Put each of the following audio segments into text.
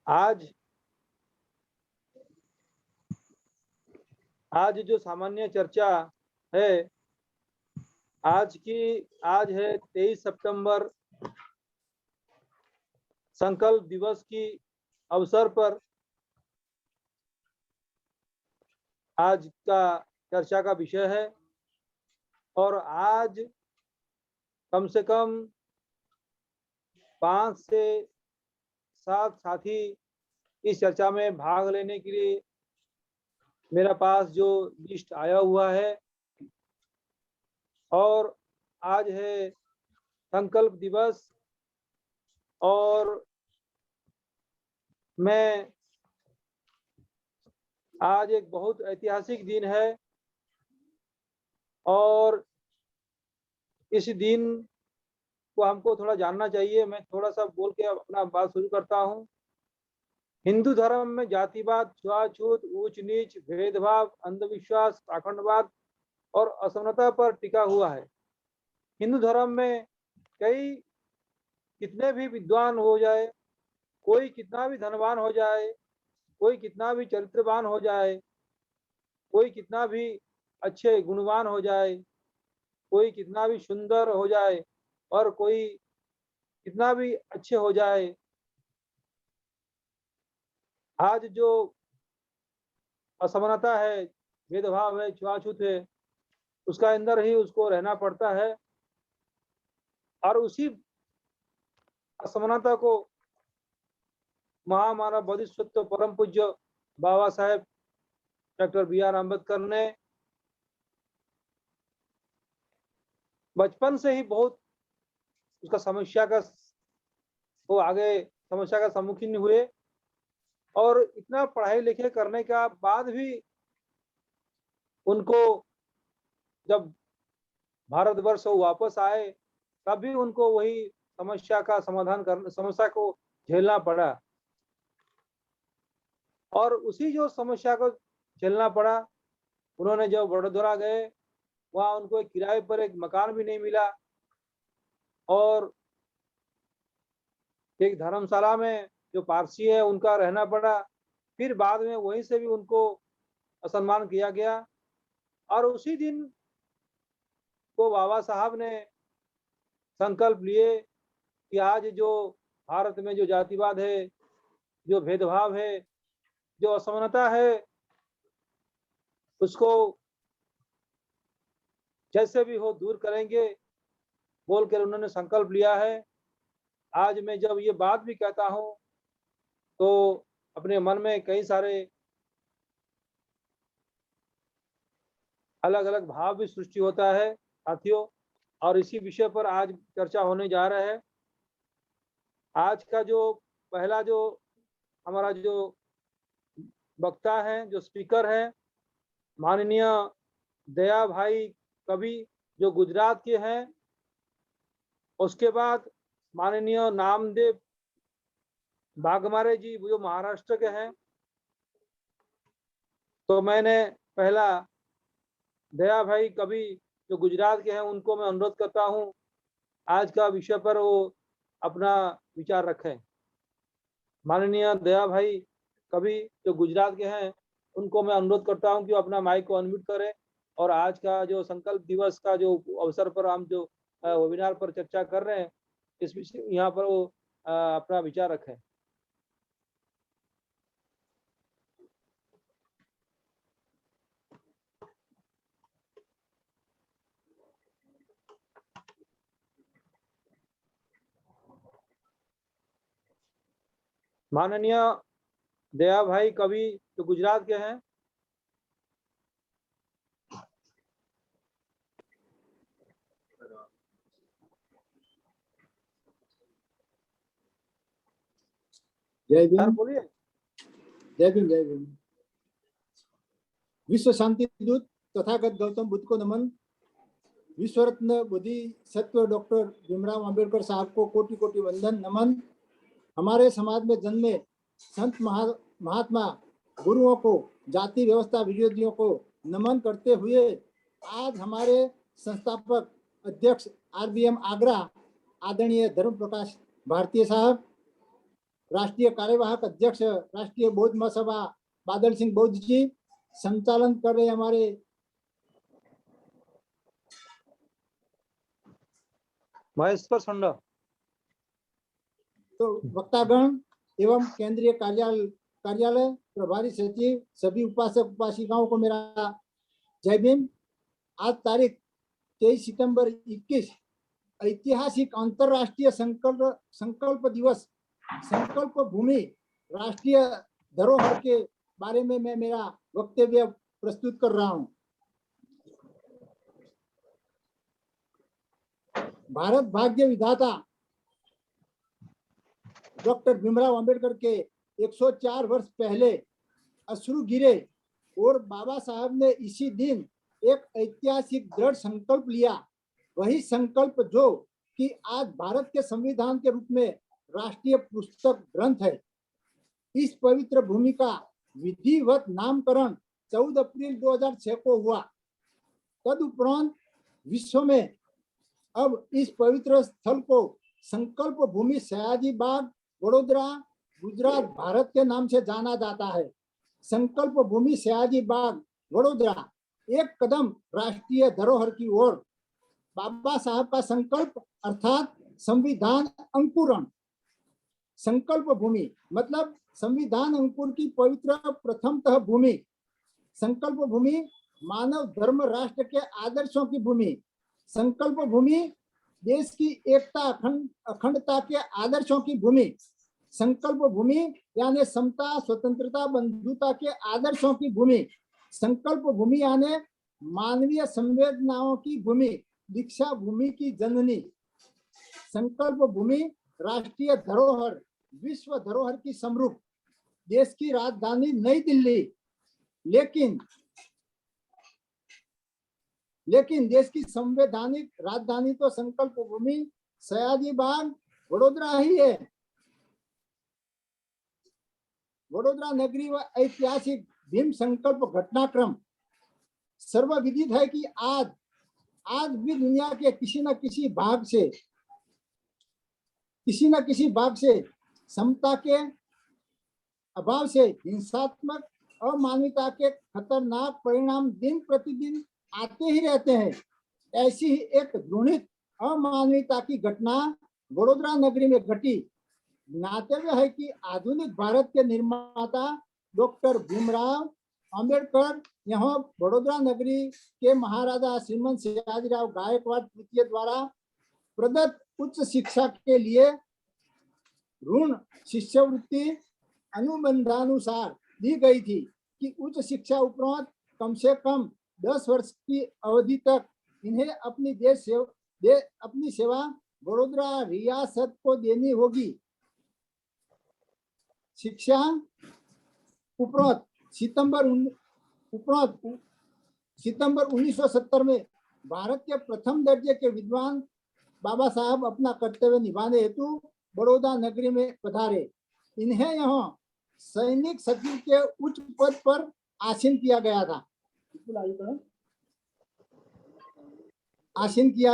आज आज जो सामान्य चर्चा है, आज है 23 सितंबर, संकल्प दिवस की अवसर पर आज का चर्चा का विषय है। और आज कम से कम 5 से 7 साथी इस चर्चा में भाग लेने के लिए मेरा पास जो लिस्ट आया हुआ है। और आज है संकल्प दिवस और मैं आज एक बहुत ऐतिहासिक दिन है और इस दिन को हमको थोड़ा जानना चाहिए। मैं थोड़ा सा बोल के अपना बात शुरू करता हूँ। हिंदू धर्म में जातिवाद, छुआछूत, ऊंच नीच, भेदभाव, अंधविश्वास, पाखंडवाद और असमानता पर टिका हुआ है। हिंदू धर्म में कई कितने भी विद्वान हो जाए, कोई कितना भी धनवान हो जाए, कोई कितना भी चरित्रवान हो जाए, कोई कितना भी अच्छे गुणवान हो जाए, कोई कितना भी सुंदर हो जाए और कोई कितना भी अच्छे हो जाए, आज जो असमानता है, भेदभाव है, छुआछूत है, उसका अंदर ही उसको रहना पड़ता है। और उसी असमानता को महामानव बोधिसत्व परम पूज्य बाबा साहेब डॉक्टर बी.आर. अम्बेडकर ने बचपन से ही बहुत उसका समस्या का वो आगे समस्या का सम्मुखीन हुए। और इतना पढ़ाई लिखाई करने का बाद भी उनको जब भारतवर्ष वापस आए, तब भी उनको वही समस्या का समाधान करना, समस्या को झेलना पड़ा। और उसी जो समस्या को झेलना पड़ा, उन्होंने जब वडोदरा गए, वहाँ उनको एक किराए पर एक मकान भी नहीं मिला और एक धर्मशाला में जो पारसी है उनका रहना पड़ा। फिर बाद में वहीं से भी उनको असम्मान किया गया। और उसी दिन को बाबा साहब ने संकल्प लिए कि आज जो भारत में जो जातिवाद है, जो भेदभाव है, जो असमानता है, उसको जैसे भी हो दूर करेंगे बोलकर उन्होंने संकल्प लिया है। आज मैं जब ये बात भी कहता हूँ तो अपने मन में कई सारे अलग अलग भाव भी सृष्टि होता है साथियों। और इसी विषय पर आज चर्चा होने जा रहा है। आज का जो पहला जो हमारा जो वक्ता है, जो स्पीकर है, माननीय दया भाई कवि जो गुजरात के हैं। उसके बाद माननीय नामदेव बागमारे जी जो महाराष्ट्र के हैं। तो मैंने पहला दया भाई कवि जो गुजरात के हैं उनको मैं अनुरोध करता हूं आज का विषय पर वो अपना विचार रखें। माननीय दया भाई कवि जो गुजरात के हैं उनको मैं अनुरोध करता हूं कि वो अपना माइक को अनम्यूट करें और आज का जो संकल्प दिवस का जो अवसर पर हम जो वेबिनार पर चर्चा कर रहे हैं, इस विषय यहाँ पर वो अपना विचार रखें। माननीय दया भाई कवि जो गुजरात के हैं। जय भीम। बोलिए। जय भीम, जय भीम। विश्व शांति दूत तथागत गौतम बुद्ध को नमन। विश्व रत्न बोधिसत्व डॉक्टर भीमराव अंबेडकर साहब को कोटि कोटि वंदन नमन। हमारे समाज में जन्मे संत महात्मा गुरुओं को, जाति व्यवस्था विरोधियों को नमन करते हुए आज हमारे संस्थापक अध्यक्ष RBM आगरा आदरणीय धर्म प्रकाश भारतीय साहब, राष्ट्रीय कार्यवाहक अध्यक्ष राष्ट्रीय बौद्ध महासभा बादल सिंह बौद्ध जी, संचालन कर रहे हमारे महेश्वर संडा, तो वक्तागण एवं केंद्रीय कार्यालय प्रभारी सचिव, सभी उपासक उपासिकाओं को मेरा जय भीम। आज तारीख 23 सितंबर 21 ऐतिहासिक अंतरराष्ट्रीय संकल्प दिवस, संकल्प भूमि राष्ट्रीय धरोहर के बारे में मैं मेरा वक्तव्य प्रस्तुत कर रहा हूं। भारत भाग्य विधाता डॉक्टर भीमराव अंबेडकर के 104 वर्ष पहले अश्रु गिरे और बाबा साहब ने इसी दिन एक ऐतिहासिक दृढ़ संकल्प लिया। वही संकल्प जो कि आज भारत के संविधान के रूप में राष्ट्रीय पुस्तक ग्रंथ है। इस पवित्र भूमि का विधिवत नामकरण 14 अप्रैल 2006 को हुआ। तदुपरांत विश्व में अब इस पवित्र स्थल को संकल्प भूमि सयाजी बाग, वडोदरा, गुजरात, भारत के नाम से जाना जाता है। संकल्प भूमि सयाजी बाग, वडोदरा एक कदम राष्ट्रीय धरोहर की ओर। बाबा साहब का संकल्प अर्थात संविधान अंकुरण। संकल्प भूमि मतलब संविधान अंकुर की पवित्र प्रथमतः भूमि। संकल्प भूमि मानव धर्म राष्ट्र के आदर्शों की भूमि। संकल्प भूमि देश की एकता अखंडता के आदर्शों की भूमि। संकल्प भूमि यानी समता, स्वतंत्रता, बंधुता के आदर्शों की भूमि। संकल्प भूमि यानी मानवीय संवेदनाओं की भूमि, दीक्षा भूमि की जननी। संकल्प भूमि राष्ट्रीय धरोहर, विश्व धरोहर की समरूप। देश की राजधानी नई दिल्ली, लेकिन देश की संवैधानिक राजधानी तो संकल्प भूमि सयाजी बाग, वडोदरा ही है। वडोदरा नगरी व ऐतिहासिक भीम संकल्प घटनाक्रम सर्वविदित है कि आज भी दुनिया के किसी न किसी भाग से समता के अभाव से हिंसात्मक अमानवीयता के खतरनाक परिणाम दिन प्रतिदिन आते ही रहते हैं। ऐसी ही एक घृणित अमानवीयता की घटना वडोदरा नगरी में घटी। ज्ञातव्य है कि आधुनिक भारत के निर्माता डॉक्टर भीमराव अंबेडकर यहाँ वडोदरा नगरी के महाराजा श्रीमंत सयाजीराव गायकवाड़ तृतीय द्वारा प्रदत्त उच्च शिक्षा के लिए ऋण शिष्यवृत्ति अनुबंधानुसार दी गई थी कि उच्च शिक्षा उपरांत कम से कम 10 वर्ष की अवधि तक इन्हें अपनी सेवा वडोदरा रियासत को देनी होगी। शिक्षा उपरांत सितंबर 1970 में भारत के प्रथम दर्जे के विद्वान बाबा साहब अपना कर्तव्य निभाने हेतु बड़ौदा नगरी में पधारे। इन्हें यहाँ सैनिक सचिव के उच्च पद पर आसीन किया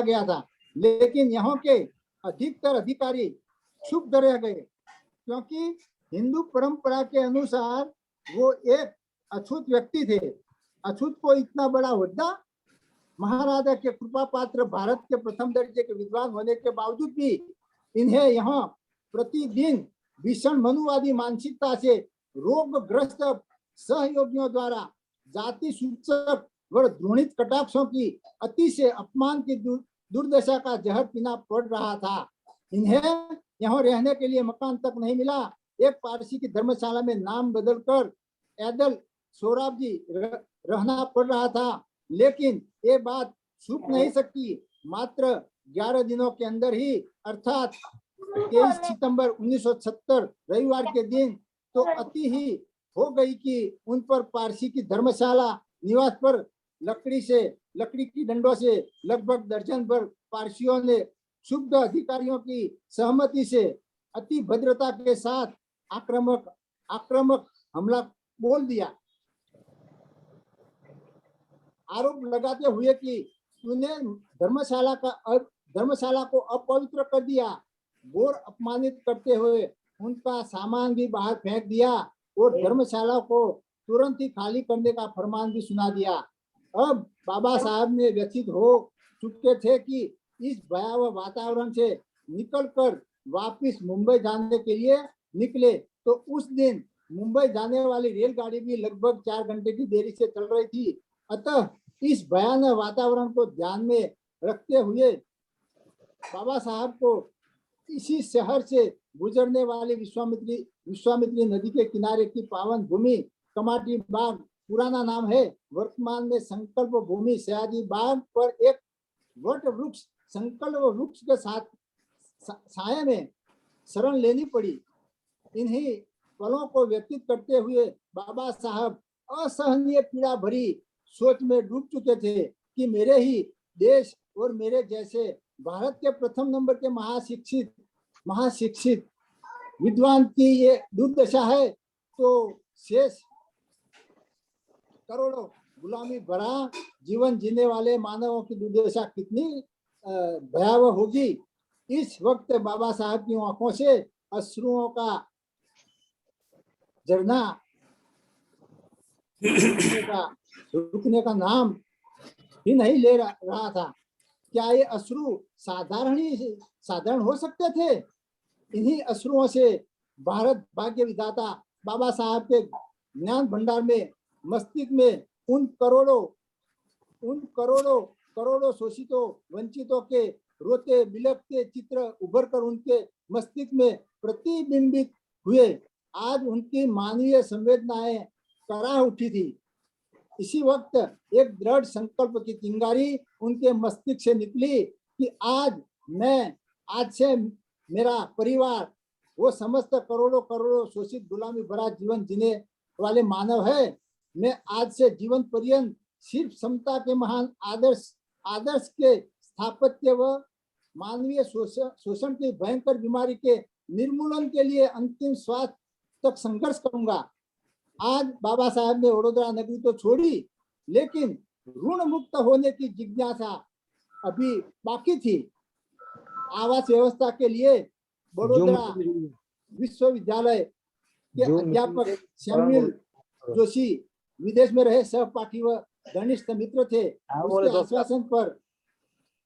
गया था, लेकिन यहाँ के अधिकतर अधिकारी क्षुब्ध रह गए क्योंकि हिंदू परंपरा के अनुसार वो एक अछूत व्यक्ति थे। अछूत को इतना बड़ा हुद्दा, महाराजा के कृपा पात्र भारत के प्रथम दर्जे के विद्वान होने के बावजूद भी इन्हें यहाँ प्रतिदिन भीषण मनुवादी मानसिकता से रोगग्रस्त सहयोगियों द्वारा जाति सूचक व घृणित कटाक्षों की अति से अपमान की दुर्दशा का जहर पीना पड़ रहा था। इन्हें यहाँ रहने के लिए मकान तक नहीं मिला। एक पारसी की धर्मशाला में नाम बदलकर ऐदल सोराब जी रहना पड़ रहा था, लेकिन ये बात छुप नहीं सकती। मात्र 11 दिनों के अंदर ही अर्थात 23 सितंबर 1970 रविवार के दिन तो अति ही हो गई कि उन पर पारसी की धर्मशाला निवास पर लकड़ी की डंडों से लगभग दर्जन भर पारसियों ने क्षुब्ध अधिकारियों की सहमति से अति भद्रता के साथ आक्रामक हमला बोल दिया, आरोप लगाते हुए कि तूने धर्मशाला को अपवित्र कर दिया। घोर अपमानित करते हुए उनका सामान भी बाहर फेंक दिया और धर्मशाला को तुरंत ही खाली करने का फरमान भी सुना दिया। अब बाबा साहब ने व्यथित हो चुके थे कि इस भयावह वातावरण से निकलकर वापस मुंबई जाने के लिए निकले, तो उस दिन मुंबई जाने वाली रेलगाड़ी भी लगभग 4 घंटे की देरी से चल रही थी। अतः इस भयानक वातावरण को ध्यान में रखते हुए बाबा साहब को इसी शहर से गुजरने वाली विश्वामित्री नदी के किनारे की पावन भूमि कमाटी बाग, पुराना नाम है, वर्तमान में संकल्प भूमि सयाजी बाग पर एक वट वृक्ष, संकल्प वृक्ष के साथ साये में शरण लेनी पड़ी। इन्हीं पलों को व्यतीत करते हुए बाबा साहब असहनीय पीड़ा भरी सोच में डूब चुके थे कि मेरे ही देश और मेरे जैसे भारत के प्रथम नंबर के महाशिक्षित विद्वान की ये दुर्दशा है, तो शेष करोड़ों गुलामी भरा जीवन जीने वाले मानवों की दुर्दशा कितनी भयावह होगी। इस वक्त बाबा साहब की आंखों से अश्रुओं का झरना रुकने का नाम ही नहीं ले रहा था। क्या ये अश्रु साधारण हो सकते थे? इन्हीं अश्रुओं से भारत भाग्य विधाता बाबा साहब के ज्ञान भंडार में, मस्तिष्क में उन करोड़ों शोषितों वंचितों के रोते बिलखते चित्र उभर कर उनके मस्तिष्क में प्रतिबिंबित हुए। आज उनकी मानवीय संवेदनाएं करा उठी थी। इसी वक्त एक दृढ़ संकल्प की चिंगारी उनके मस्तिष्क से निकली कि आज से मेरा परिवार, वो समस्त करोड़ों शोषित गुलामी भरा जीवन जीने वाले मानव है, मैं आज से जीवन पर्यंत सिर्फ समता के महान आदर्श के स्थापत्य व मानवीय शोषण की भयंकर बीमारी के निर्मूलन के लिए अंतिम श्वास तक संघर्ष करूंगा। आज बाबा साहब ने वडोदरा नगरी तो छोड़ी, लेकिन ऋण मुक्त होने की जिज्ञासा अभी बाकी थी। आवास व्यवस्था के लिए वडोदरा विश्वविद्यालय के अध्यापक श्यामिल जोशी विदेश में रहे सहपाठी व घनिष्ठ मित्र थे।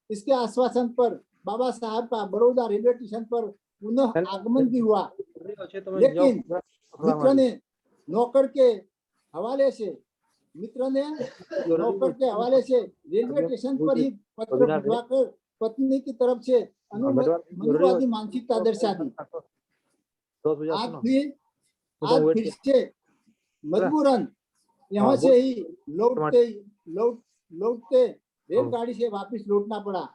इसके आश्वासन पर बाबा साहब का बड़ौदा रेलवे स्टेशन पर पुनः आगमन भी हुआ, लेकिन मित्र ने नौकर के हवाले से रेलवे स्टेशन पर ही पत्र भिजवाकर पत्नी की तरफ से अनुवादी मानसिकता दर्शा दी। आज फिर से मजबूरन यहाँ से ही लौटते रेलगाड़ी से वापस लौटना पड़ा।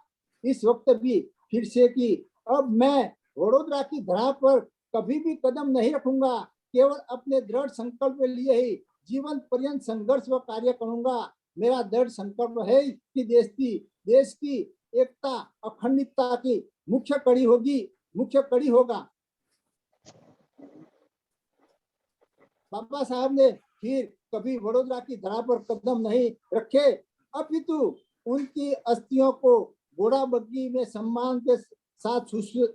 इस वक्त भी फिर से कि अब मैं वडोदरा की धरा पर कभी भी कदम नहीं रखूंगा, केवल अपने दृढ़ संकल्प के लिए ही जीवन पर्यंत संघर्ष व कार्य करूंगा। मेरा दृढ़ संकल्प है कि देश की एकता अखंडता की मुख्य कड़ी होगा। बाबा साहब ने फिर कभी वडोदरा की धरा पर कदम नहीं रखे, अपितु उनकी अस्थियों को घोड़ा बग्गी में सम्मान के साथ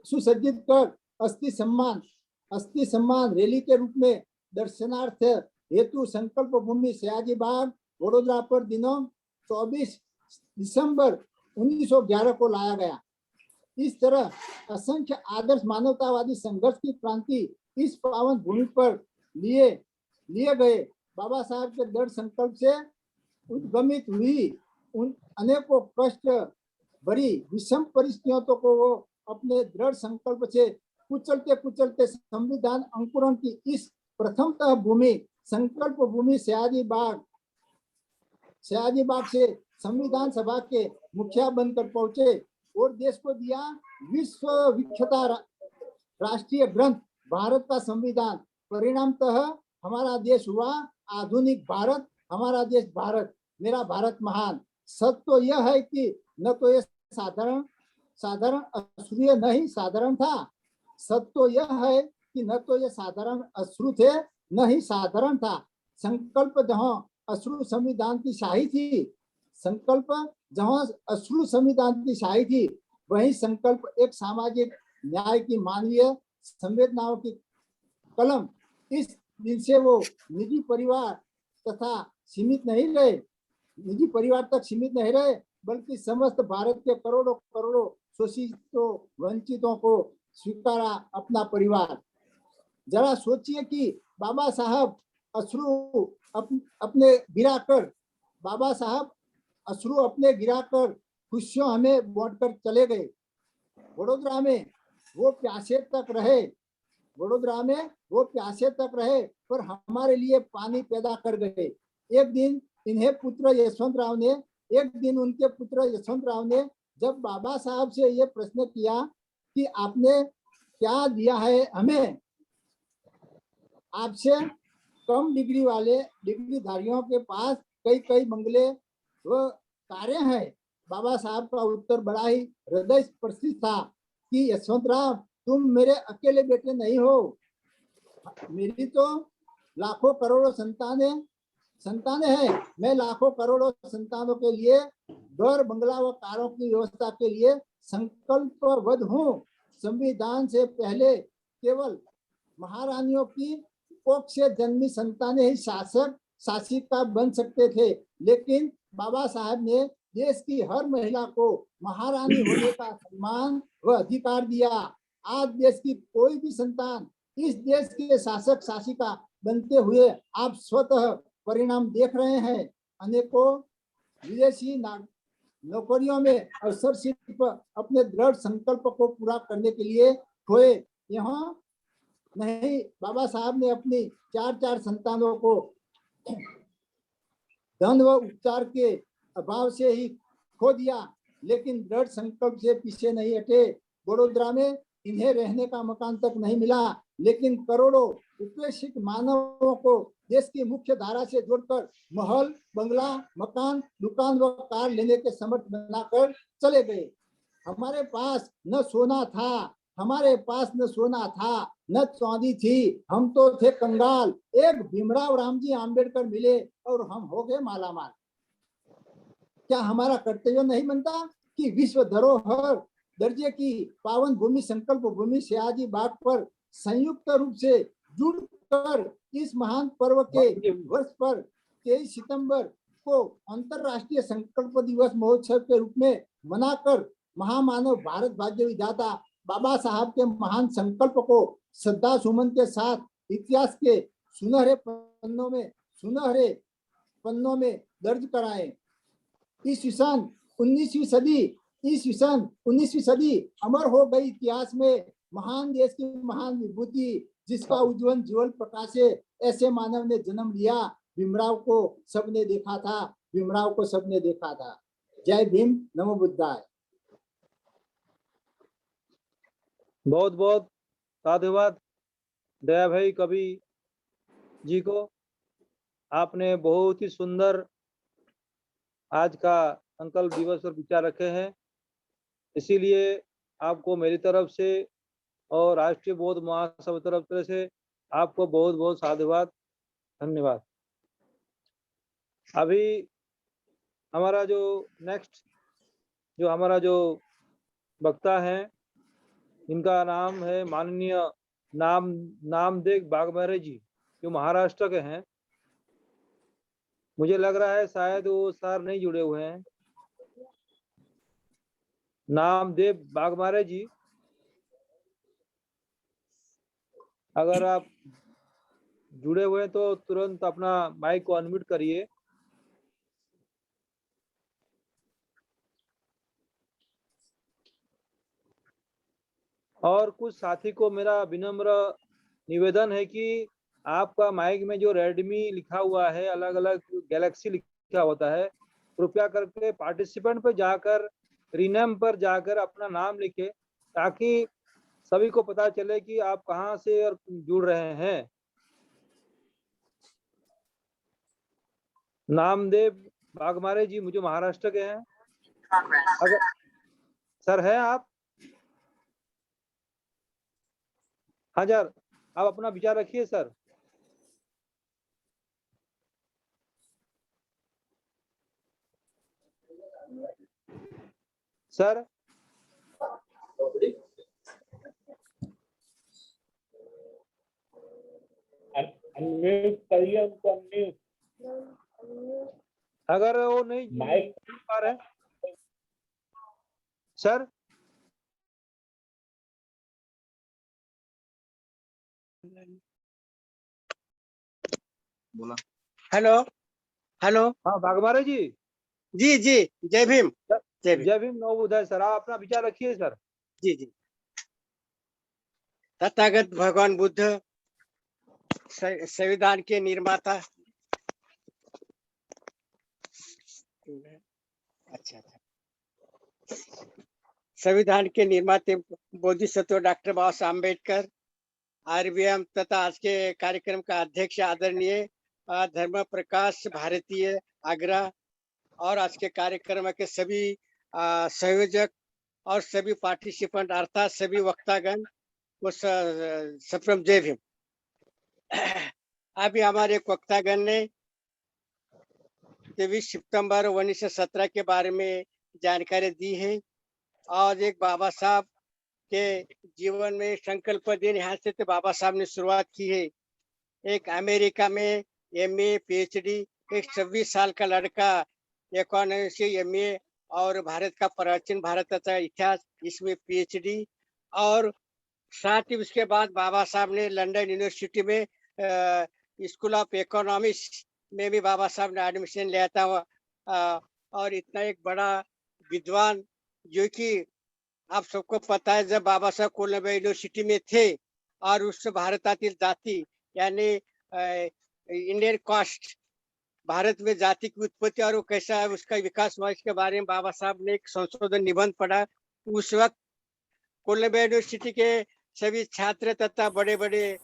सुसज्जित कर अस्थि सम्मान रैली के रूप में दर्शनार्थ हेतु संकल्प भूमि सयाजी बाग वडोदरा पर दिनांक 24 दिसंबर 1911 को लाया गया। इस तरह असंख्य आदर्श मानवतावादी संघर्ष की क्रांति इस पावन भूमि पर लिए गए। बाबा साहब के दृढ़ संकल्प से उद्गमित हुई उन अनेकों कष्ट भरी विषम परिस्थितियों को वो अपने दृढ़ संकल्प से कुचलते संविधान अंकुरण की इस प्रथमतः भूमि संकल्प भूमि सयाजी बाग से संविधान सभा के मुखिया बनकर पहुंचे और देश को दिया विश्व विख्यात राष्ट्रीय ग्रंथ भारत का संविधान। परिणामतः हमारा देश हुआ आधुनिक भारत, हमारा देश भारत, मेरा भारत महान। सत्य तो यह है कि न तो ये साधारण अश्रुय नहीं साधारण था। सत्य तो यह है कि न तो ये साधारण अश्रु थे न ही साधारण था। संकल्प जहाँ अश्रु संविधान की शाही थी, वही संकल्प एक सामाजिक न्याय की मानवीय संवेदनाओं की कलम। इस दिन से वो निजी परिवार तथा सीमित नहीं रहे, निजी परिवार तक सीमित नहीं रहे, बल्कि समस्त भारत के करोड़ों करोड़ों शोषितों वंचितों को स्वीकारा अपना परिवार। जरा सोचिए कि बाबा साहब अश्रु अपने गिराकर, बाबा साहब अश्रु अपने गिराकर खुशियों हमें बांटकर चले गए। वडोदरा में वो प्यासे तक रहे, वडोदरा में वो प्यासे तक रहे, पर हमारे लिए पानी पैदा कर गए। एक दिन इन्हें पुत्र यशवंत राव ने, एक दिन उनके पुत्र यशवंत राव ने जब बाबा साहब से ये प्रश्न किया कि आपने क्या दिया है हमें, आपसे कम डिग्री वाले डिग्रीधारियों के पास कई कई बंगले व कारें हैं। बाबा साहब का उत्तर बड़ा ही हृदय स्पर्शी था कि यशवंत राव, तुम मेरे अकेले बेटे नहीं हो, मेरी तो लाखों करोड़ों संतानें हैं। मैं लाखों करोड़ों संतानों के लिए घर, बंगला व कारों की व्यवस्था के लिए संकल्पबद्ध हूँ। संविधान से पहले केवल महारानियों की कोख से जन्मी संतानें ही शासक शासिका बन सकते थे, लेकिन बाबा साहब ने देश की हर महिला को महारानी होने का सम्मान व अधिकार दिया। आज देश की कोई भी संतान इस देश के शासक शासिका बनते हुए आप स्वतः परिणाम देख रहे हैं। अनेकों विदेशी नौकरियों में अवसर सिर्फ अपने दृढ़ संकल्प को पूरा करने के लिए खोए। यहाँ नहीं, बाबा साहब ने अपनी 4 संतानों को धन व उपचार के अभाव से ही खो दिया, लेकिन दृढ़ संकल्प से पीछे नहीं हटे। वडोदरा में इन्हें रहने का मकान तक नहीं मिला, लेकिन करोड़ों उपेक्षित मानवों को देश की मुख्य धारा से जोड़कर महल, बंगला, मकान, दुकान व कार लेने के समर्थ बनाकर चले गए। हमारे पास न सोना था, हमारे पास न सोना था, न चांदी थी, हम तो थे कंगाल। एक भीमराव रामजी आम्बेडकर मिले और हम हो गए मालामाल। क्या हमारा कर्तव्य नहीं बनता कि विश्व धरोहर दर्जे की पावन भूमि संकल्प भूमि सयाजी बाग पर संयुक्त रूप से जुड़कर इस महान पर्व के वर्ष पर 23 सितंबर को अंतरराष्ट्रीय संकल्प दिवस महोत्सव के रूप में मनाकर महामानव भारत भाग्य विधाता बाबा साहब के महान संकल्प को श्रद्धा सुमन के साथ इतिहास के सुनहरे पन्नों में दर्ज कराएं। इस सन 19वीं सदी अमर हो गई इतिहास में महान देश की महान विभूति, जिसका उज्जवल जीवन प्रकाशे ऐसे मानव ने जन्म लिया। भीमराव को सबने देखा था, भीमराव को सबने देखा था। जय भीम, नमो बुद्धाय। बहुत बहुत साधुवाद दया भाई कवि जी को। आपने बहुत ही सुंदर आज का संकल्प दिवस पर विचार रखे हैं, इसीलिए आपको मेरी तरफ से और राष्ट्रीय बौद्ध महासभा तरफ से आपको बहुत बहुत साधुवाद, धन्यवाद। अभी हमारा जो नेक्स्ट हमारा जो वक्ता है, इनका नाम है माननीय नामदेव बागमारे जी, जो महाराष्ट्र के हैं। मुझे लग रहा है शायद वो सर नहीं जुड़े हुए हैं। नामदेव बागमारे जी, अगर आप जुड़े हुए हैं तो तुरंत अपना माइक को अनम्यूट करिए। और कुछ साथी को मेरा विनम्र निवेदन है कि आपका माइक में जो रेडमी लिखा हुआ है, अलग अलग गैलेक्सी लिखा होता है, कृपया करके पार्टिसिपेंट पर जाकर रीनेम पर जाकर अपना नाम लिखे, ताकि सभी को पता चले कि आप कहाँ से और जुड़ रहे हैं। नामदेव बागमारे जी मुझे महाराष्ट्र के हैं। अगर सर है आप? हाँ सर, आप अपना विचार रखिए सर। सर अनम्यूट करिए उनको, अनम्यूट। अगर वो नहीं माइक सुन पा रहे सर। बोला। Hello hello. हाँ बागमारे जी। जी जी, जय भीम। जय भीम। जय भीम नवोदय सर, आप अपना विचार रखिए सर। जी जी। तथागत भगवान बुद्ध संविधान के निर्माता। अच्छा अच्छा। संविधान के निर्माते बोधिसत्व डॉक्टर बाबा साहब अम्बेडकर, आरबीएम तथा आज के कार्यक्रम का अध्यक्ष आदरणीय धर्म प्रकाश भारतीय आगरा, और आज के कार्यक्रम के सभी संयोजक और सभी पार्टिसिपेंट अर्थात सभी वक्तागण को सप्रम जय भीम। अभी हमारे एक वक्तागण ने 23 सितंबर 1917 के बारे में जानकारी दी है, और एक बाबा साहब के जीवन में संकल्प दिन यहाँ से तो बाबा साहब ने शुरुआत की है। एक अमेरिका में एमए पीएचडी, एक 26 साल का लड़का इकोनॉमी से एमए, और भारत का प्राचीन भारत का इतिहास इसमें पीएचडी, और साथ ही उसके बाद बाबा साहब ने लंदन यूनिवर्सिटी में स्कूल ऑफ इकोनॉमिक्स में भी बाबा साहब ने एडमिशन लिया था। और इतना एक बड़ा विद्वान, जो कि आप सबको पता है, जब बाबा साहब कोलंबिया यूनिवर्सिटी में थे और उस भारतातील जाति यानी इंडियन कास्ट, भारत में जाति की उत्पत्ति और वो कैसा है उसका विकास हुआ, इसके बारे में बाबा साहब ने एक संशोधन निबंध पढ़ा। उस वक्त कोलंबिया यूनिवर्सिटी के सभी छात्र तथा बड़े बड़े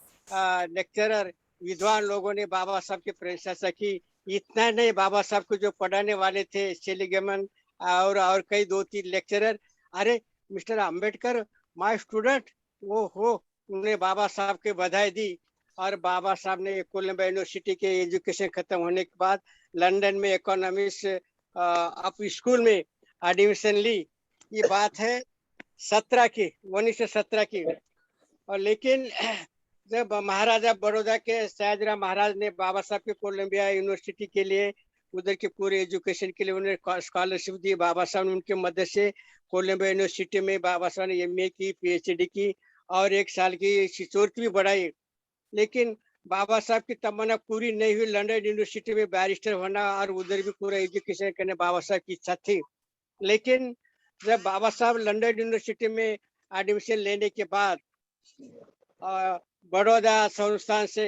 लेक्चरर विद्वान लोगों ने बाबा साहब की प्रशंसा की। इतना नहीं, बाबा साहब को जो पढ़ाने वाले थे सेलिगमन और कई 2-3 लेक्चरर, अरे मिस्टर अंबेडकर माय स्टूडेंट, वो हो, उन्हें बाबा साहब के बधाई दी। और बाबा साहब ने कोलंबिया यूनिवर्सिटी के एजुकेशन खत्म होने के बाद लंदन में इकोनॉमिक्स अप स्कूल में एडमिशन ली। ये बात है 1917 की। और लेकिन जब महाराजा बड़ौदा के सयाजीराव महाराज ने बाबा साहब के कोलंबिया यूनिवर्सिटी के लिए, उधर के पूरे एजुकेशन के लिए उन्हें स्कॉलरशिप दी, बाबा साहब ने उनके मदद से कोलंबिया यूनिवर्सिटी में बाबा साहब ने एमए की, पीएचडी की, और 1 साल की शिशोर की भी बढ़ाई। लेकिन बाबा साहब की तमन्ना पूरी नहीं हुई, लंदन यूनिवर्सिटी में बैरिस्टर होना और उधर भी पूरा एजुकेशन करने बाबा साहब की इच्छा थी। लेकिन जब बाबा साहब लंदन यूनिवर्सिटी में एडमिशन लेने के बाद बड़ौदा संस्थान से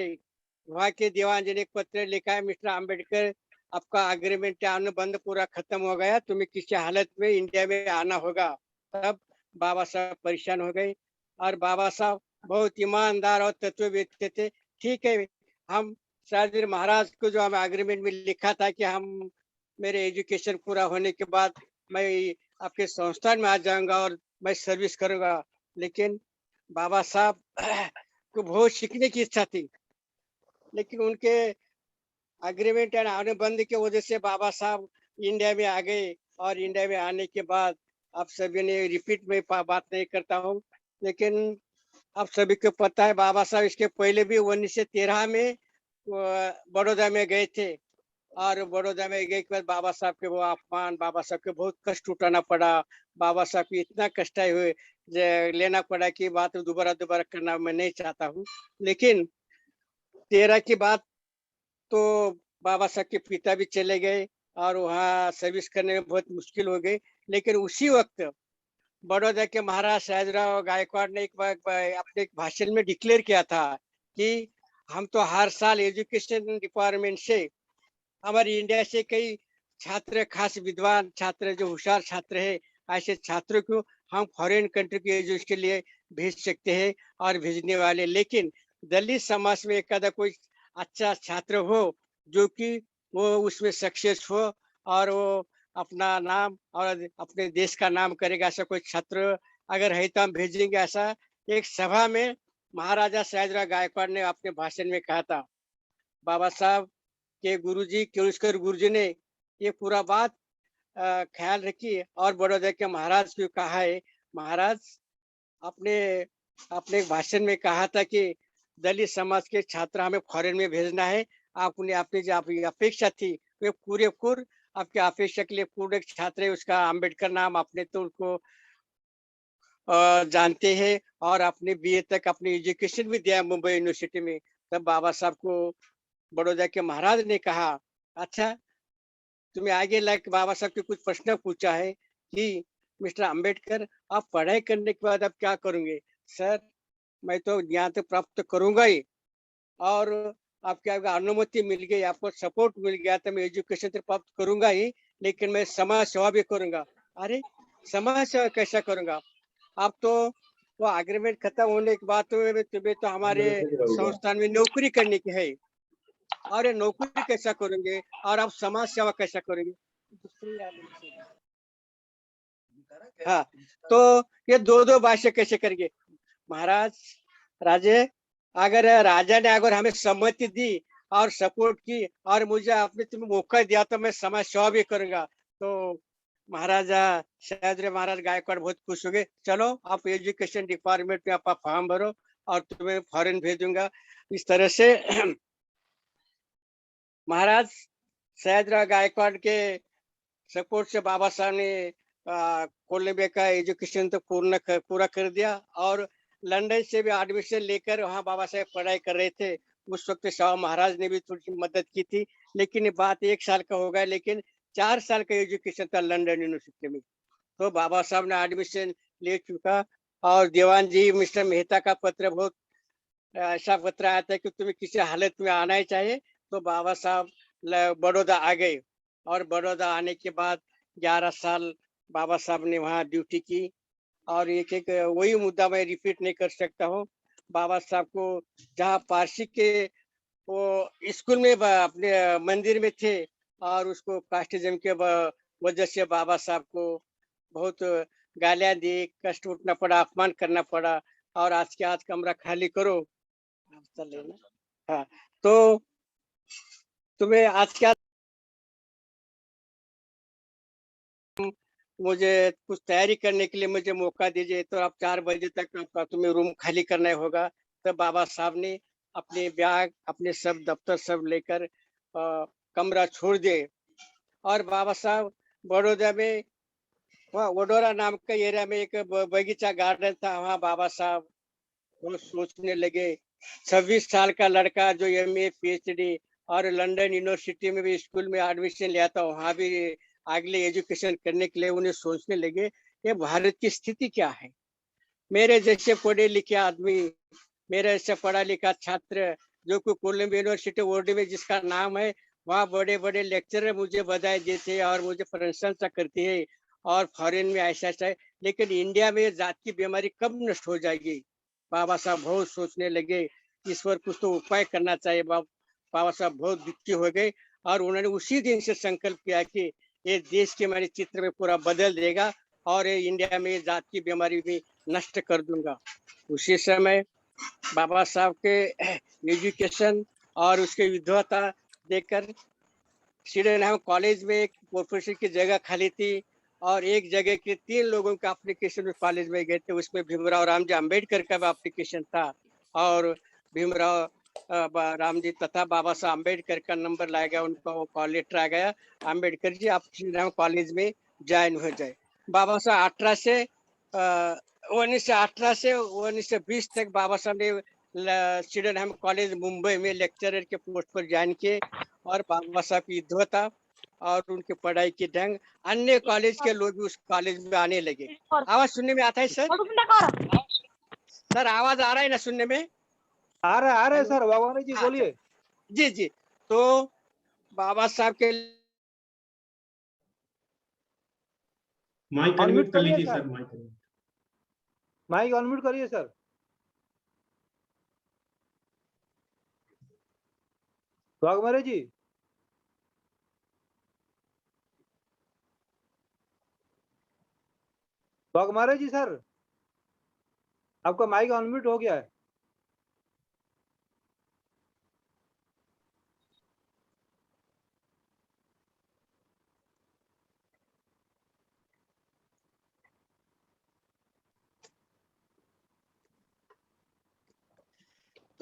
वहाँ के दीवान जी ने पत्र लिखा है, मिस्टर अंबेडकर, आपका अग्रीमेंट अनुबंध पूरा खत्म हो गया, तुम्हें किसी हालत में इंडिया में आना होगा। तब बाबा साहब परेशान हो गए, और बाबा साहब बहुत ईमानदार और तत्ववेत्ता थे। ठीक है, हम सयाजीराव महाराज को जो हमें अग्रीमेंट में लिखा था कि हम मेरे एजुकेशन पूरा होने के बाद मैं आपके संस्थान में आ जाऊंगा और मैं सर्विस करूंगा। लेकिन बाबा साहब को बहुत सीखने की इच्छा थी, लेकिन उनके अग्रीमेंट एंड अनुबंध की वजह से बाबा साहब इंडिया में आ गए। और इंडिया में आने के बाद आप सभी ने रिपीट में बात नहीं करता हूँ, लेकिन आप सभी को पता है बाबा साहब इसके पहले भी 1913 में बड़ौदा में गए थे, और बड़ौदा में गए के बाद बाबा साहब के वो अपमान, बाबा साहब के बहुत कष्ट उठाना पड़ा, बाबा साहब की इतना कष्ट हुए लेना पड़ा कि बात दोबारा करना मैं नहीं चाहता हूँ। लेकिन 13 की बात तो बाबा साहब के पिता भी चले गए और वहाँ सर्विस करने में बहुत मुश्किल हो गई। लेकिन उसी वक्त बड़ौदा के महाराज सयाजीराव गायकवाड़ ने एक बार अपने भाषण में डिक्लेयर किया था कि हम तो हर साल एजुकेशन डिपार्टमेंट से, हमारी इंडिया से कई छात्र, खास विद्वान छात्र जो होशियार छात्र है, ऐसे छात्रों को हम फॉरेन कंट्री के एजुकेशन के लिए भेज सकते हैं और भेजने वाले। लेकिन दलित समाज में एक आधा कोई अच्छा छात्र हो जो कि वो उसमें सक्सेस हो और वो अपना नाम और अपने देश का नाम करेगा, ऐसा कोई छात्र अगर है तो हम भेजेंगे। ऐसा एक सभा में महाराजा सयाजीराव गायकवाड़ ने अपने भाषण में कहा था। बाबा साहब के गुरुजी केवलेश्वर गुरुजी ने ये पूरा बात ख्याल रखी और बड़ौदा के महाराज को कहा है, महाराज अपने अपने भाषण में कहा था कि दलित समाज के छात्र हमें फॉरेन में भेजना है। आपने आपने जो आपकी अपेक्षा थी वे पूरे पूर आपकी अपेक्षा के लिए पूरे छात्र है, उसका अम्बेडकर नाम आपने तो उनको जानते हैं और आपने बीए तक अपनी एजुकेशन भी दिया मुंबई यूनिवर्सिटी में। तब बाबा साहब को बड़ौदा के महाराज ने कहा, अच्छा तुम्हें आगे लाके बाबा साहब के कुछ प्रश्न पूछा है कि मिस्टर अंबेडकर आप पढ़ाई करने के बाद आप क्या करोगे? सर मैं तो ज्ञान तो प्राप्त करूंगा ही और आपके अगर अनुमति मिल गई, आपको सपोर्ट मिल गया तो मैं एजुकेशन तो प्राप्त करूंगा ही, लेकिन मैं समाज सेवा भी करूंगा। अरे समाज सेवा कैसा करूंगा? अब तो वो एग्रीमेंट खत्म होने के बाद तो तुम्हें तो हमारे संस्थान में नौकरी करने की है और ये नौकरी कैसा करेंगे और आप समाज सेवा कैसा करेंगे? हाँ, तो ये दो दो भाषा कैसे करेंगे? महाराज राजे, अगर राजा ने अगर हमें सम्मति दी और सपोर्ट की और मुझे आपने तुम्हें मौका दिया तो मैं समाज सेवा भी करूंगा। तो महाराजा सयाजीराव महाराज गायकवाड़ बहुत खुश हो गए। चलो आप एजुकेशन डिपार्टमेंट में आप फॉर्म भरो और तुम्हें फॉरेन भेजूंगा। इस तरह से महाराज सयाजीराव गायकवाड़ के सपोर्ट से बाबा साहब ने कोलंबिया का एजुकेशन तो पूरा कर दिया और लंदन से भी एडमिशन लेकर वहाँ बाबा साहब पढ़ाई कर रहे थे। उस वक्त शाह महाराज ने भी थोड़ी मदद की थी, लेकिन ये बात 1 साल का हो गया, लेकिन 4 साल का एजुकेशन था लंदन यूनिवर्सिटी में। तो बाबा साहब ने एडमिशन ले चुका और दीवान जी मिस्टर मेहता का पत्र बहुत ऐसा पत्र आया था कि तुम्हें किसी हालत में आना ही चाहिए। तो बाबा साहब बड़ौदा आ गए और बड़ौदा आने के बाद 11 साल बाबा साहब ने वहाँ ड्यूटी की और एक एक वही मुद्दा मैं रिपीट नहीं कर सकता हूँ। बाबा साहब को जहाँ पारसी के वो स्कूल में अपने मंदिर में थे और उसको कास्टिज्म के वजह से बाबा साहब को बहुत गालियां दी, कष्ट उठना पड़ा, अपमान करना पड़ा और आज के आज कमरा खाली करो। हाँ, तो तुम्हें आज क्या मुझे कुछ तैयारी करने के लिए मुझे मौका दीजिए, तो आप 4 बजे तक आपका तुम्हें रूम खाली करना होगा। तब बाबा साहब ने अपने बैग अपने सब दफ्तर सब लेकर कमरा छोड़ दिए और बाबा साहब बड़ौदा में वहाँ वडोदरा नाम का एरिया में एक बगीचा गार्डन था, वहाँ बाबा साहब वो सोचने लगे 26 साल का लड़का जो एमए पीएचडी और लंदन यूनिवर्सिटी में भी स्कूल में एडमिशन लिया था, वहां भी अगले एजुकेशन करने के लिए उन्हें सोचने लगे ये भारत की स्थिति क्या है। मेरे जैसे पढ़े लिखे आदमी, मेरे जैसे पढ़ा लिखा छात्र जो कि कोलंबिया यूनिवर्सिटी ओडी में जिसका नाम है, वहाँ बड़े बड़े लेक्चरर मुझे बधाई देते हैं और मुझे प्रशंसा करते हैं और फॉरेन में ऐसा ऐसा है, लेकिन इंडिया में जात की बीमारी कब नष्ट हो जाएगी? बाबा साहब बहुत सोचने लगे, ईश्वर कुछ तो उपाय करना चाहिए। बाबा साहब बहुत दुखी हो गए और उन्होंने उसी दिन से संकल्प किया कि ये देश के मैंने चित्र में पूरा बदल देगा और ये इंडिया में जात की बीमारी भी नष्ट कर दूंगा। उसी समय बाबा साहब के एजुकेशन और उसके विद्वता देकर श्रीराम कॉलेज में एक प्रोफेसर की जगह खाली थी और एक जगह के 3 लोगों का एप्लीकेशन उस कॉलेज में गए थे, उसमें भीमराव रामजी अम्बेडकर का भी एप्लीकेशन था और भीमराव रामजी तथा बाबा साहब अम्बेडकर का नंबर लाया गया, उनका वो कॉल लेटर आ गया, अम्बेडकर जी आप श्रीराम कॉलेज में ज्वाइन हो जाए। बाबा साहब 1918 से 1920 तक बाबा साहब ने श्रीराम कॉलेज मुंबई में लेक्चरर के पोस्ट पर ज्वाइन किए और बाबा साहब की विद्वता और उनकी पढ़ाई की ढंग अन्य कॉलेज के लोग भी उस कॉलेज में आने लगे। आवाज सुनने में आता है सर? सर आवाज आ रहा है ना सुनने में? आ रहा है सर, भगवान जी हाँ, बोलिए। जी जी। तो बाबा साहब के माइक अनम्यूट अनम्यूट कर करिए लीजिए sir, sir, mic unmute. Mic unmute करिए सर। भगवान जी भगवान जी सर, आपका माइक अनम्यूट हो गया है।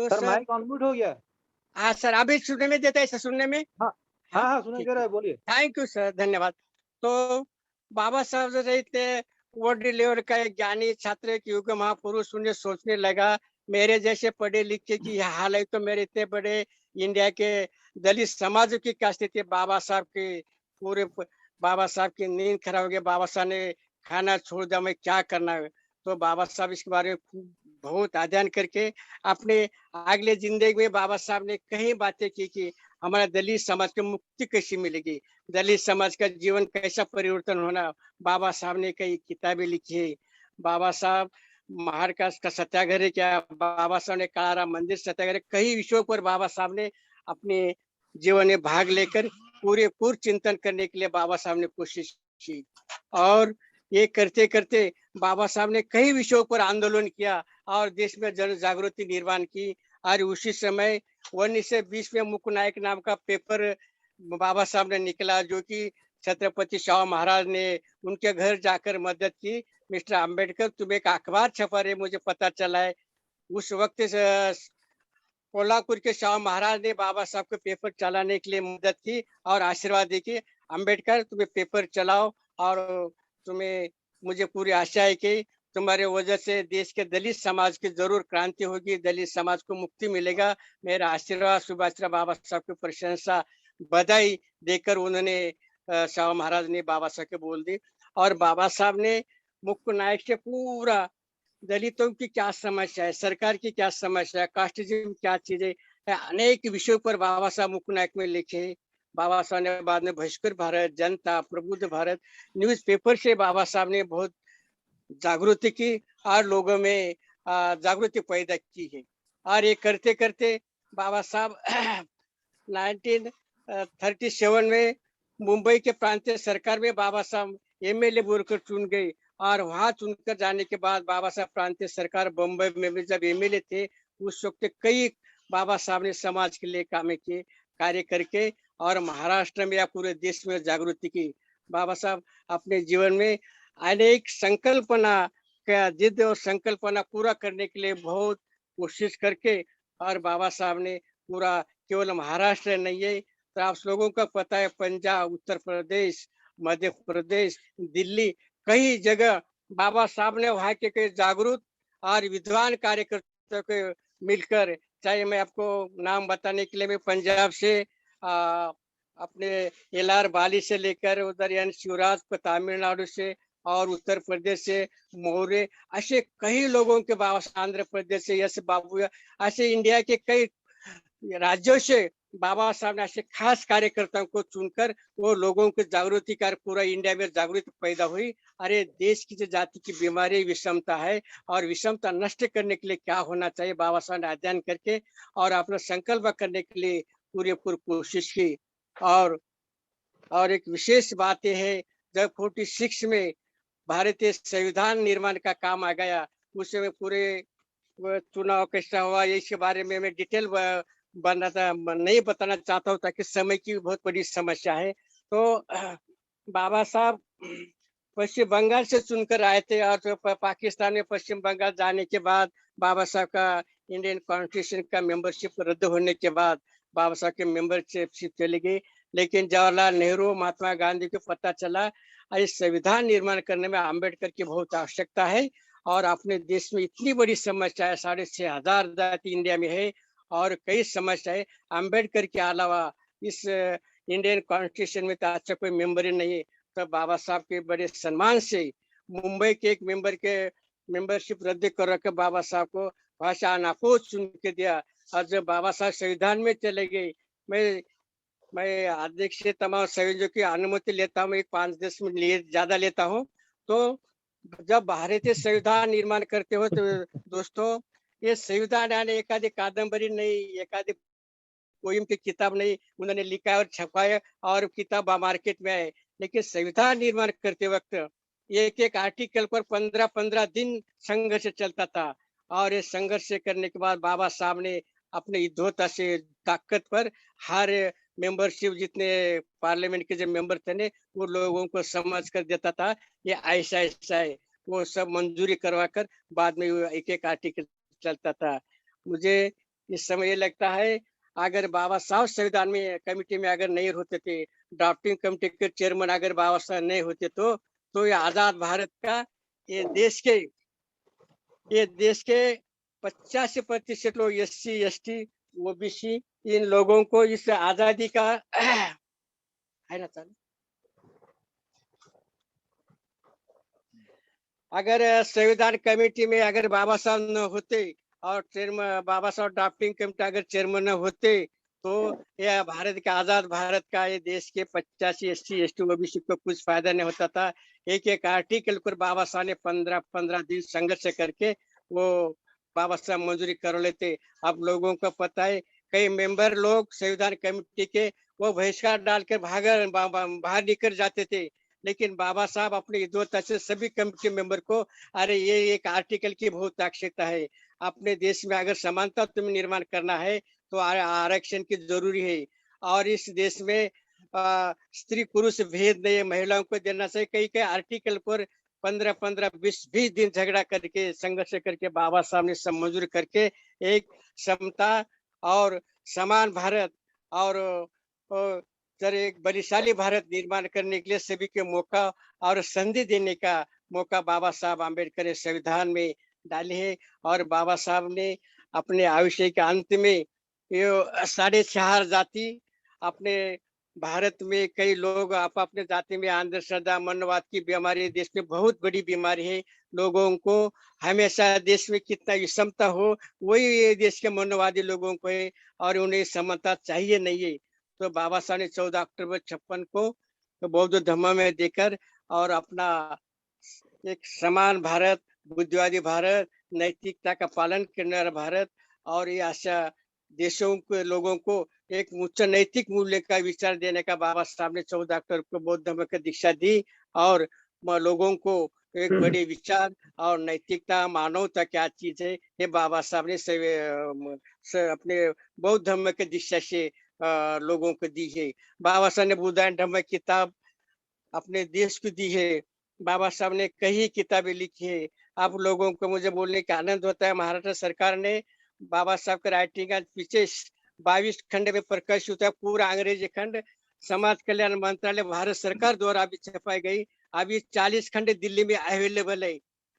तो sir sir mic on mute हो गया। हाँ सर, अभी सुनने में देता है, ऐसा सुनने में। हाँ हाँ, हाँ हाँ, सुनाई ठीक दे रहा है, है, बोलिए। थैंक यू सर, धन्यवाद। तो बाबा साहब जो रहे थे वर्ल्ड लेवल का एक ज्ञानी छात्र, एक युग महापुरुष, उन्हें सोचने लगा मेरे जैसे पढ़े लिखे की यह हाल है, तो मेरे इतने बड़े इंडिया के दलित समाज की क्या स्थिति। बाबा साहब की पूरे बाबा साहब की नींद खराब हो गई, बाबा साहब ने खाना छोड़ दिया, मैं क्या करना है। तो बाबा साहब इसके बारे में बहुत अध्ययन करके अपने अगले जिंदगी में बाबा साहब ने कई बातें की कि हमारा दलित समाज को मुक्ति कैसी मिलेगी, दलित समाज का जीवन कैसा परिवर्तन होना। बाबा साहब ने कई किताबें लिखी है। बाबा साहब महाराष्ट्र का सत्याग्रह किया, बाबा साहब ने काला मंदिर सत्याग्रह, कई विषयों पर बाबा साहब ने अपने जीवन में भाग लेकर पूरे चिंतन करने के लिए बाबा साहब ने कोशिश की। और ये करते करते बाबा साहब ने कई विषयों पर आंदोलन किया और देश में जन जागृति निर्माण की। और उसी समय 1920 में मुकुट नायक नाम का पेपर बाबा साहब ने निकला, जो कि छत्रपति शाहू महाराज ने उनके घर जाकर मदद की। मिस्टर अंबेडकर, तुम एक अखबार छपा रहे, मुझे पता चला है। उस वक्त कोल्हापुर के शाह महाराज ने बाबा साहब को पेपर चलाने के लिए मदद की और आशीर्वाद दी कि अंबेडकर तुम्हें पेपर चलाओ, और तुम्हें मुझे पूरी आशा है कि तुम्हारे वजह से देश के दलित समाज की जरूर क्रांति होगी, दलित समाज को मुक्ति मिलेगा। मेरा आशीर्वाद, शुभाशीर्वाद। बाबा साहब की प्रशंसा, बधाई देकर उन्होंने शाह महाराज ने बाबा साहब के बोल दी। और बाबा साहब ने मुकुट नायक से पूरा दलितों की क्या समस्या है, सरकार की क्या समस्या है, कास्टिज्म क्या चीज है, अनेक विषयों पर बाबा साहब मुकुट नायक में लिखे। बाबा साहब ने बाद में बहिष्कृत भारत, जनता, प्रबुद्ध भारत, न्यूज़पेपर से बाबा साहब ने बहुत जागृति की और लोगों में जागृति पैदा की है। और ये करते करते बाबा साहब 1937 में मुंबई के प्रांतीय सरकार में बाबा साहब एमएलए बोलकर चुन गए। और वहां चुनकर जाने के बाद बाबा साहब प्रांतीय सरकार बम्बई में भी जब एमएलए थे, उस वक्त कई बाबा साहब ने समाज के लिए काम किए, कार्य करके, और महाराष्ट्र में या पूरे देश में जागृति की। बाबा साहब अपने जीवन में अनेक संकल्पना का जिद और संकल्पना पूरा करने के लिए बहुत कोशिश करके, और बाबा साहब ने पूरा केवल महाराष्ट्र नहीं है, तो आप लोगों का पता है पंजाब, उत्तर प्रदेश, मध्य प्रदेश, दिल्ली, कई जगह बाबा साहब ने वहाँ के कई जागरूक और विद्वान कार्यकर्ताओं को मिलकर, चाहे मैं आपको नाम बताने के लिए, मैं पंजाब से अपने एलआर बाली से लेकर उधर एन शिवराज को तमिलनाडु से, और उत्तर प्रदेश से मौर्य, ऐसे कई लोगों के बाबा, आंध्र प्रदेश से यस बाबू, ऐसे इंडिया के कई राज्यों से बाबा साहब ने ऐसे खास कार्यकर्ताओं को चुनकर वो लोगों की जागृति कर पूरा इंडिया में जागृति पैदा हुई। अरे देश की जो जाति की बीमारी विषमता है, और विषमता नष्ट करने के लिए क्या होना चाहिए, बाबा साहब ने अध्ययन करके और अपना संकल्प करने के लिए पूरी कोशिश की। और एक विशेष बात यह है, जब 46 में भारतीय संविधान निर्माण का काम आ गया, उस समय पूरे चुनाव कैसा हुआ, इसके बारे में मैं डिटेल नहीं बताना चाहता हूँ, ताकि समय की बहुत बड़ी समस्या है। तो बाबा साहब पश्चिम बंगाल से चुनकर आए थे, और तो पाकिस्तान में पश्चिम बंगाल जाने के बाद बाबा साहब का इंडियन कॉन्स्टिट्यूशन का मेंबरशिप रद्द होने के बाद बाबा साहब की मेंबरशिप चली गई। लेकिन जवाहरलाल नेहरू, महात्मा गांधी को पता चला इस संविधान निर्माण करने में अम्बेडकर की बहुत आवश्यकता है, और अपने देश में इतनी बड़ी समस्या है, 6,500 जाति इंडिया में है, और कई समस्या है। अम्बेडकर के अलावा इस इंडियन कॉन्स्टिट्यूशन में तो अच्छा कोई मेंबर ही नहीं है। तो बाबा साहब के बड़े सम्मान से मुंबई के एक मेंबर के मेंबरशिप रद्द कर रखे, बाबा साहब को भाषा नाकोच चुन के दिया। और जब बाबा साहब संविधान में चले गए, मैं अध्यक्ष से तमाम संयोजकों की अनुमति लेता हूँ, 5-10 मिनट लिए ज्यादा लेता हूँ। तो जब भारतीय संविधान निर्माण करते हो तो दोस्तों, ये संविधान यानी एखादी कादंबरी नहीं, एखादी पोइम की किताब नहीं, उन्होंने लिखा और छपाया और किताब मार्केट में आए। लेकिन संविधान निर्माण करते वक्त एक एक आर्टिकल पर 15-15 दिन संघर्ष चलता था, और ये संघर्ष करने के बाद बाबा साहब ने अपने युद्धोता से ताकत पर हर मेंबरशिप, जितने पार्लियामेंट के जो मेंबर थे ने, वो लोगों को समझ कर देता था ये ऐसा ऐसा है, वो सब मंजूरी करवा कर बाद में एक एक आर्टिकल चलता था। मुझे इस समय ये लगता है अगर बाबा साहब संविधान में कमेटी में अगर नहीं होते थे, ड्राफ्टिंग कमेटी के चेयरमैन अगर बाबा साहब नहीं होते तो ये आजाद भारत का ये देश के 85% लोग SC ST OBC इन लोगों को इस आजादी का है ना सर। अगर संविधान कमेटी में अगर बाबा साहब न होते और चेयरमैन बाबा साहब ड्राफ्टिंग कमेटी अगर चेयरमैन न होते तो यह भारत का आजाद भारत का ये देश के 85 SC ST OBC को कुछ फायदा नहीं होता था। एक एक आर्टिकल पर बाबा साहब ने 15 दिन संघर्ष करके वो बाबा साहब मंजूरी कर लेते। अब लोगों को पता है कई मेंबर लोग संविधान कमेटी के वो बहिष्कार डालकर बाहर निकल जाते थे, लेकिन बाबा साहब अपने विद्वता से सभी कमेटी मेंबर को अरे ये एक आर्टिकल की बहुत आवश्यकता है, अपने देश में अगर समानता तुम्हें निर्माण करना है तो आरक्षण की जरूरी है। और इस देश में स्त्री पुरुष भेद नहीं, महिलाओं को देना चाहिए। कई कई आर्टिकल पर 15-20 दिन झगड़ा करके संघर्ष करके बाबा साहब ने सब मंजूर करके एक समता और समान भारत और सर एक बलिशाली भारत निर्माण करने के लिए सभी के मौका और संधि देने का मौका बाबा साहब आम्बेडकर ने संविधान में डाले है। और बाबा साहब ने अपने आयुष्य के अंत में ये 4.5 जाति अपने भारत में कई लोग आप अपने जाति में अंधश्रद्धा मनोवाद की बीमारी देश में बहुत बड़ी बीमारी है। लोगों को हमेशा देश में कितना विषमता हो वही ये देश के मनोवादी लोगों को है और उन्हें समता चाहिए नहीं है। तो बाबा साहब ने 14 अक्टूबर 56 को तो बौद्ध धर्म में देकर और अपना एक समान भारत, बुद्धिवादी भारत, नैतिकता का पालन करने वाला भारत और ये आशा देशों के लोगों को एक उच्च नैतिक मूल्य का विचार देने का बाबा साहब ने 14 अक्टूबर को बौद्ध धर्म की दीक्षा दी और लोगों को एक बड़े विचार और नैतिकता मानवता क्या चीज है ये बाबा साहब ने अपने बौद्ध धर्म की दीक्षा से लोगों को दी है। बाबा साहब ने बुद्धायन धर्म किताब अपने देश को दी है। बाबा साहब ने कई किताबें लिखी है। आप लोगों को मुझे बोलने का आनंद होता है महाराष्ट्र सरकार ने बाबा साहब के राइटिंग का पीछे 22 खंड में प्रकाशित है। पूरा अंग्रेजी खंड समाज कल्याण मंत्रालय भारत सरकार द्वारा अभी छपाई गई। अभी 40 खंड दिल्ली में अवेलेबल है।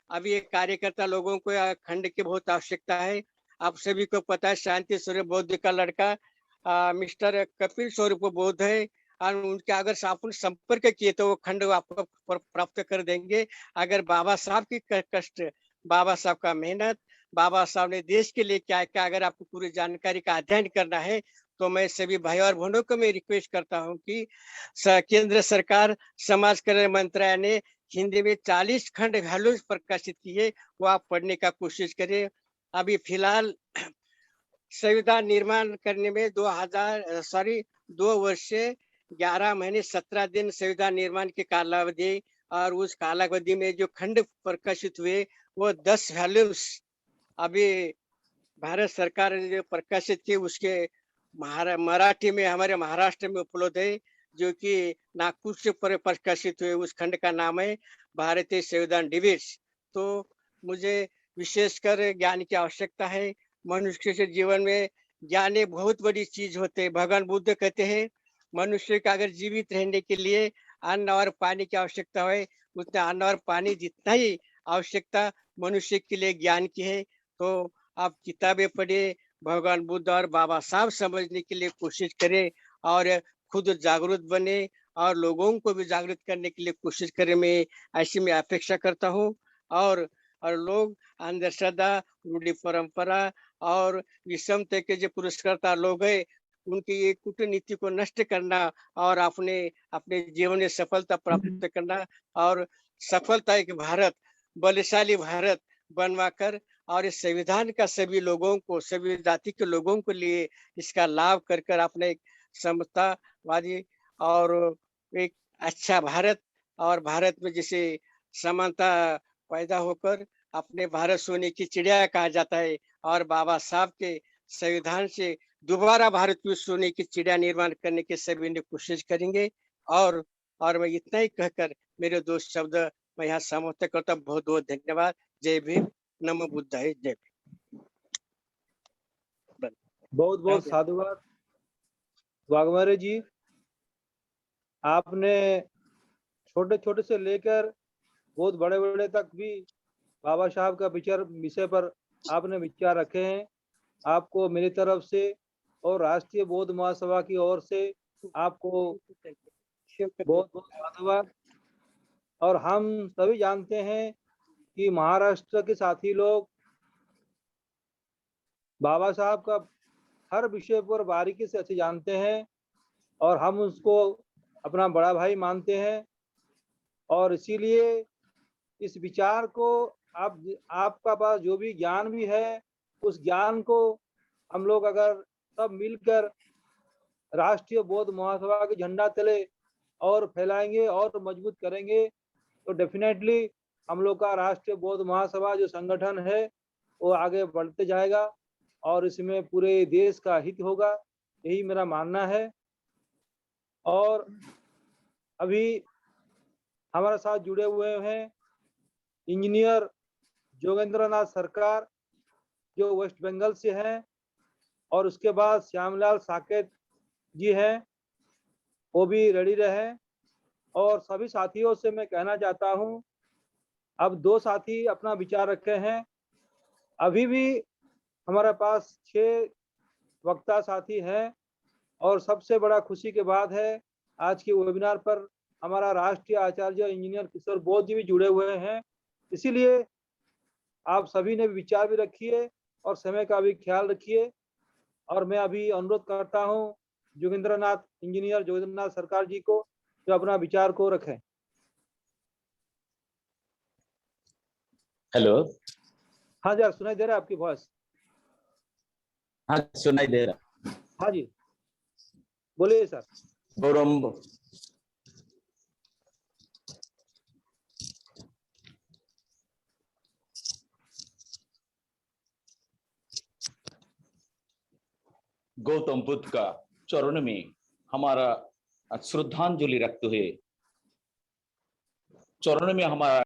अभी एक कार्यकर्ता लोगों को खंड की बहुत आवश्यकता है। आप सभी को पता है शांति स्वरूप बौद्ध का लड़का मिस्टर कपिल स्वरूप बौद्ध है और उनके अगर अपन संपर्क किए तो वो खंड आपको प्राप्त कर देंगे। अगर बाबा साहब की कष्ट, बाबा साहब का मेहनत, बाबा साहब ने देश के लिए क्या क्या अगर आपको पूरी जानकारी का अध्ययन करना है तो मैं सभी भाई और बहनों को मैं रिक्वेस्ट करता हूं कि केंद्र सरकार समाज कल्याण मंत्रालय ने हिंदी में 40 खंड वैल्यूज प्रकाशित किए, वो आप पढ़ने का कोशिश करें। अभी फिलहाल संविधान निर्माण करने में 2 वर्ष से 11 महीने 17 दिन संविधान निर्माण की कालावधि और उस कालावधि में जो खंड प्रकाशित हुए वो 10 वॉल्यूम्स अभी भारत सरकार ने जो प्रकाशित किए उसके मराठी में हमारे महाराष्ट्र में उपलब्ध है जो कि नागपुर से प्रकाशित हुए। उस खंड का नाम है भारतीय संविधान डिबेट्स। तो मुझे विशेषकर ज्ञान की आवश्यकता है। मनुष्य के जीवन में ज्ञान एक बहुत बड़ी चीज होते है। भगवान बुद्ध कहते हैं मनुष्य का अगर जीवित रहने के लिए अन्न और पानी की आवश्यकता है उतना अन्न और पानी जितना ही आवश्यकता मनुष्य के लिए ज्ञान की है। तो आप किताबें पढ़े, भगवान बुद्ध और बाबा साहब समझने के लिए कोशिश करें और खुद जागरूक बने और लोगों को भी जागरूक करने के लिए कोशिश करें। मैं ऐसी में अपेक्षा करता हूँ और लोग अंधश्रद्धा, रूढ़ी परंपरा और विषमता के जो पुरस्कर्ता लोग हैं उनकी ये कूटनीति को नष्ट करना और अपने जीवन में सफलता प्राप्त करना और सफलता एक भारत, बलशाली भारत बनवाकर और इस संविधान का सभी लोगों को, सभी जाति के लोगों को लिए इसका लाभ कर अपने एक समतावादी और एक अच्छा भारत और भारत में जैसे समानता पैदा होकर अपने भारत सोने की चिड़िया कहा जाता है और बाबा साहब के संविधान से दोबारा भारत में सोने की चिड़िया निर्माण करने के सभी ने कोशिश करेंगे। और मैं इतना ही कहकर मेरे 2 शब्द मैं यहाँ समाप्त करता हूँ। बहुत बहुत धन्यवाद। जय भीम, नमो बुद्धाय, जय भीम। बहुत बहुत साधुवाद वाघमारे जी। आपने छोटे छोटे से लेकर बहुत बड़े बड़े तक भी बाबा साहब का विषय पर आपने विचार रखे हैं। आपको मेरी तरफ से और राष्ट्रीय बौद्ध महासभा की ओर से आपको बहुत बहुत धन्यवाद। और हम सभी जानते हैं कि महाराष्ट्र के साथी लोग बाबा साहब का हर विषय पर बारीकी से अच्छे जानते हैं और हम उसको अपना बड़ा भाई मानते हैं। और इसीलिए इस विचार को आपका पास जो भी ज्ञान भी है, उस ज्ञान को हम लोग अगर सब मिलकर राष्ट्रीय बौद्ध महासभा के झंडा तले और फैलाएंगे और मजबूत करेंगे तो डेफिनेटली हम लोग का राष्ट्रीय बौद्ध महासभा जो संगठन है वो आगे बढ़ते जाएगा और इसमें पूरे देश का हित होगा, यही मेरा मानना है। और अभी हमारे साथ जुड़े हुए हैं इंजीनियर जोगेंद्र नाथ सरकार जो वेस्ट बंगाल से हैं, और उसके बाद श्यामलाल साकेत जी हैं, वो भी रेडी रहे। और सभी साथियों से मैं कहना चाहता हूं, अब 2 साथी अपना विचार रखे हैं। अभी भी हमारे पास 6 वक्ता साथी हैं और सबसे बड़ा खुशी की बात है आज के वेबिनार पर हमारा राष्ट्रीय आचार्य इंजीनियर किशोर बोध जी भी जुड़े हुए हैं। इसीलिए आप सभी ने विचार भी रखिए और समय का भी ख्याल रखिए। और मैं अभी अनुरोध करता हूं इंजीनियर जोगेंद्र नाथ सरकार जी को जो अपना विचार को रखें। हेलो। हाँ जी, सुनाई दे रहा है आपकी वॉइस? हाँ सुनाई दे रहा। हाँ जी बोलिए सर। गौतम बुद्ध का चरण में हमारा श्रद्धांजलि रखते हुए चरण में हमारा